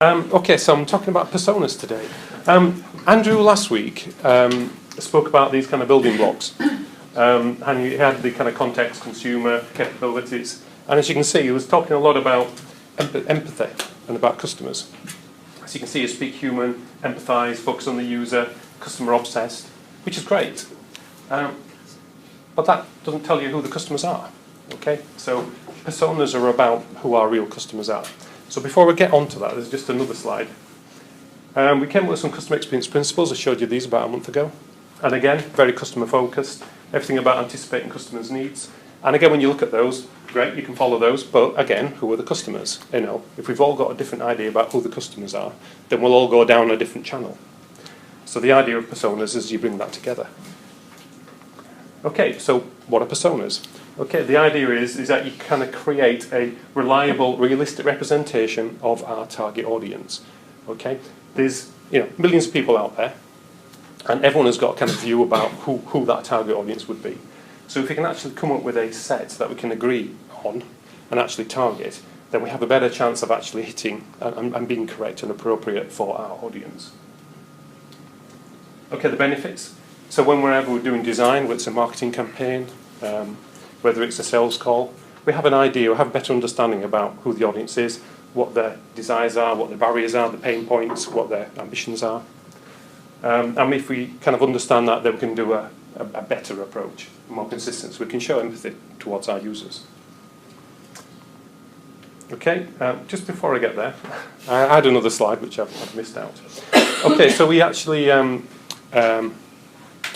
Okay, so I'm talking about personas today. Andrew last week spoke about these kind of building blocks, and he had the kind of context, consumer, capabilities, and as you can see, he was talking a lot about empathy and about customers. As you can see, you speak human, empathise, focus on the user, customer obsessed, which is great. But that doesn't tell you who the customers are. Okay, so personas are about who our real customers are. So before we get on to that, there's just another slide. We came up with some customer experience principles. I showed you these about a month ago. And again, very customer focused, everything about anticipating customers' needs. And again, when you look at those, great, you can follow those. But again, who are the customers? You know, if we've all got a different idea about who the customers are, then we'll all go down a different channel. So the idea of personas is you bring that together. Okay, so what are personas? Okay, the idea is that you kind of create a reliable, realistic representation of our target audience. Okay, there's millions of people out there, and everyone has got a kind of view about who that target audience would be. So if we can actually come up with a set that we can agree on and actually target, then we have a better chance of actually hitting and being correct and appropriate for our audience. Okay, the benefits. So whenever we're doing design, whether it's a marketing campaign, whether it's a sales call, we have an idea, we have a better understanding about who the audience is, what their desires are, what their barriers are, the pain points, what their ambitions are. And if we kind of understand that, then we can do a better approach, more consistent, so we can show empathy towards our users. Okay, just before I get there, I had another slide which I've missed out. Okay, so we actually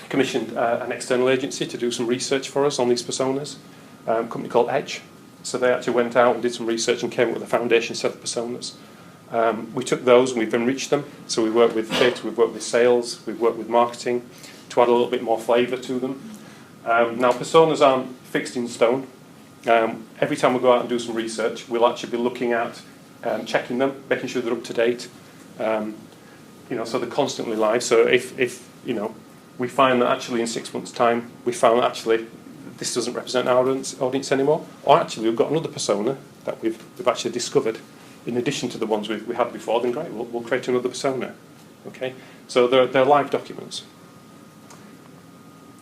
commissioned an external agency to do some research for us on these personas, a company called Edge. So they actually went out and did some research and came up with a foundation set of personas. We took those and we've enriched them. So we worked with data, we've worked with sales, we've worked with marketing to add a little bit more flavour to them. Now personas aren't fixed in stone. Every time we go out and do some research, we'll actually be looking at checking them, making sure they're up to date. So they're constantly live. So if we find that actually in 6 months' time, we found that actually this doesn't represent our audience anymore, or actually we've got another persona that we've actually discovered in addition to the ones we had before, then great, we'll create another persona. Okay, so they're live documents.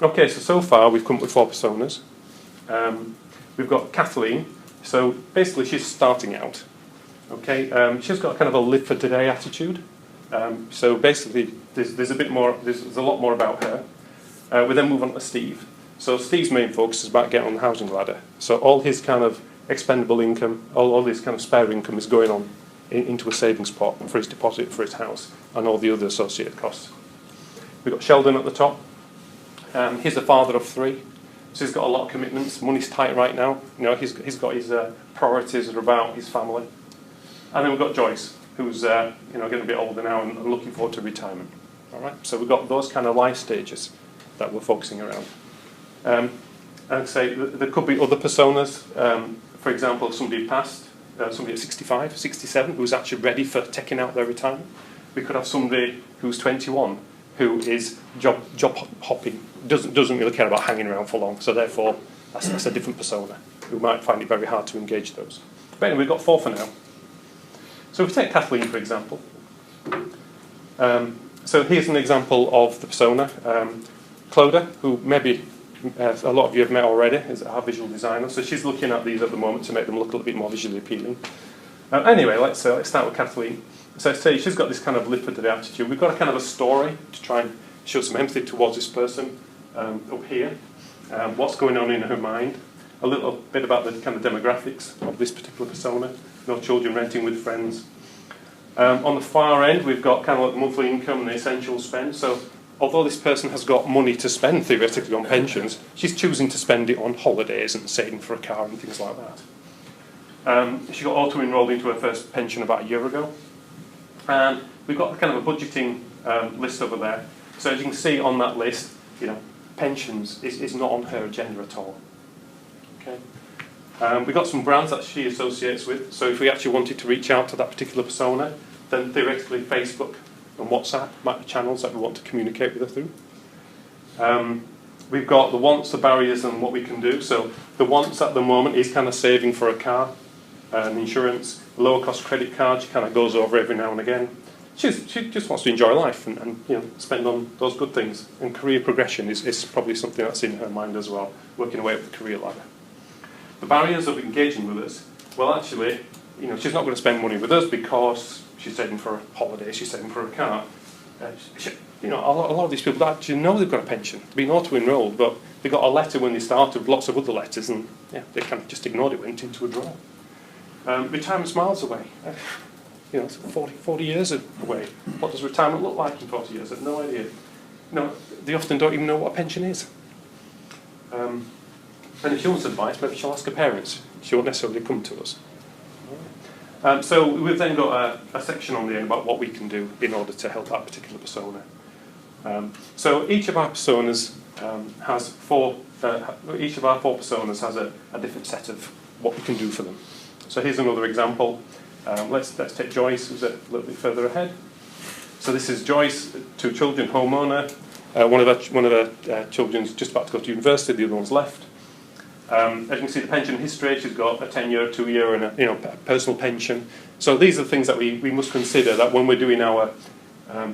Okay, so far we've come up with 4 personas. We've got Kathleen. So basically she's starting out. Okay, she's got kind of a live for today attitude. So basically, there's a lot more about her. We then move on to Steve. So Steve's main focus is about getting on the housing ladder. So all his kind of expendable income, all his kind of spare income is going on into a savings pot for his deposit for his house and all the other associated costs. We've got Sheldon at the top. He's the father of 3. So he's got a lot of commitments. Money's tight right now. He's got his priorities are about his family. And then we've got Joyce, who's getting a bit older now and looking forward to retirement. All right, so we've got those kind of life stages that we're focusing around. And say there could be other personas. For example, somebody passed, somebody at 65, 67, who's actually ready for taking out their retirement. We could have somebody who's 21 who is job hopping, doesn't really care about hanging around for long. So therefore, that's a different persona who might find it very hard to engage those. But anyway, we've got 4 for now. So if we take Kathleen, for example. So here's an example of the persona. Clodagh, who maybe a lot of you have met already, is our visual designer. So she's looking at these at the moment to make them look a little bit more visually appealing. Anyway, let's start with Kathleen. So say she's got this kind of live for today attitude. We've got a kind of a story to try and show some empathy towards this person up here. What's going on in her mind. A little bit about the kind of demographics of this particular persona. No children, renting with friends. On the far end, we've got kind of like monthly income and the essential spend. So although this person has got money to spend theoretically on pensions, she's choosing to spend it on holidays and saving for a car and things like that. She got auto-enrolled into her first pension about a year ago. And we've got kind of a budgeting list over there. So as you can see on that list, pensions is not on her agenda at all. Okay. We've got some brands that she associates with. So if we actually wanted to reach out to that particular persona, then theoretically Facebook and WhatsApp might be channels that we want to communicate with her through. We've got the wants, the barriers, and what we can do. So the wants at the moment is kind of saving for a car. and insurance, lower cost credit card. She kind of goes over every now and again. She just wants to enjoy life and spend on those good things. And career progression is probably something that's in her mind as well, working away up the career ladder. The barriers of engaging with us, well, actually, she's not going to spend money with us because she's saving for a holiday, she's saving for a car. A lot of these people don't actually know they've got a pension. They've been auto-enrolled, but they got a letter when they started with lots of other letters, and they kind of just ignored it, went into a drawer. Retirement's miles away. It's 40 years away. What does retirement look like in 40 years? I've no idea. They often don't even know what a pension is. And if she wants advice, maybe she'll ask her parents. She won't necessarily come to us. So we've then got a section on the end about what we can do in order to help that particular persona. So each of our personas has each of our 4 personas has a different set of what we can do for them. So here's another example. Let's take Joyce, who's a little bit further ahead. So this is Joyce, 2 children, homeowner. One of her children's just about to go to university. The other one's left. As you can see, the pension history. She's got a 10-year, 2-year, and a personal pension. So these are the things that we must consider. That when we're doing our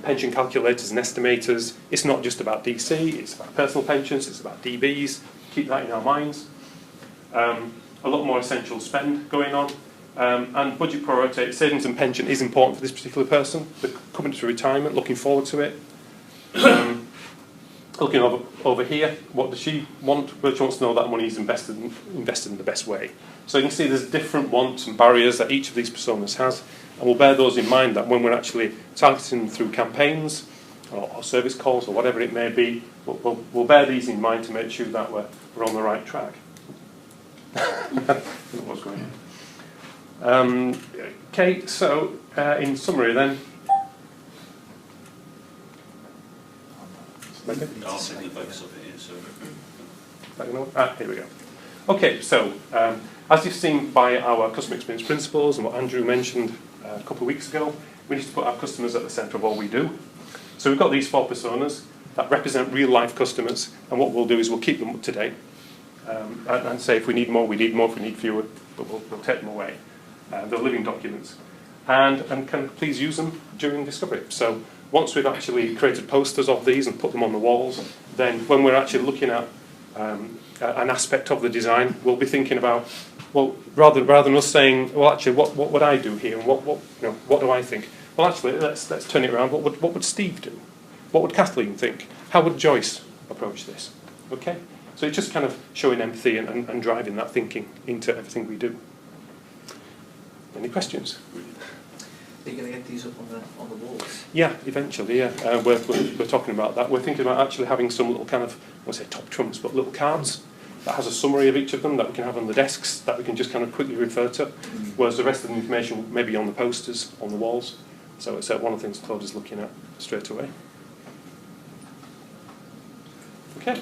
pension calculators and estimators, it's not just about DC. It's about personal pensions. It's about DBs. Keep that in our minds. A lot more essential spend going on. And budget priority, savings and pension is important for this particular person. They're coming to retirement, looking forward to it. Looking over here, what does she want? Well, she wants to know that money is invested in the best way. So you can see there's different wants and barriers that each of these personas has, and we'll bear those in mind that when we're actually targeting them through campaigns or service calls or whatever it may be, we'll bear these in mind to make sure that we're on the right track. What's going on? Okay, so in summary then. I'll take the focus of it here, so. Here we go. Okay, so as you've seen by our customer experience principles and what Andrew mentioned a couple of weeks ago, we need to put our customers at the centre of all we do. So we've got these 4 personas that represent real life customers, and what we'll do is we'll keep them up to date and say if we need more, we need more, if we need fewer, but we'll take them away. They're living documents. And can please use them during discovery. So once we've actually created posters of these and put them on the walls, then when we're actually looking at an aspect of the design, we'll be thinking about, well, rather than us saying, well, actually, what would I do here, and what do I think? Well, actually, let's turn it around. What would Steve do? What would Kathleen think? How would Joyce approach this? Okay, so it's just kind of showing empathy and driving that thinking into everything we do. Any questions? Are you going to get these up on the walls? Yeah, eventually, yeah. We're talking about that. We're thinking about actually having some little kind of, I won't say top trumps, but little cards that has a summary of each of them that we can have on the desks that we can just kind of quickly refer to, whereas the rest of the information may be on the posters, on the walls. So it's one of the things Claude is looking at straight away. Okay.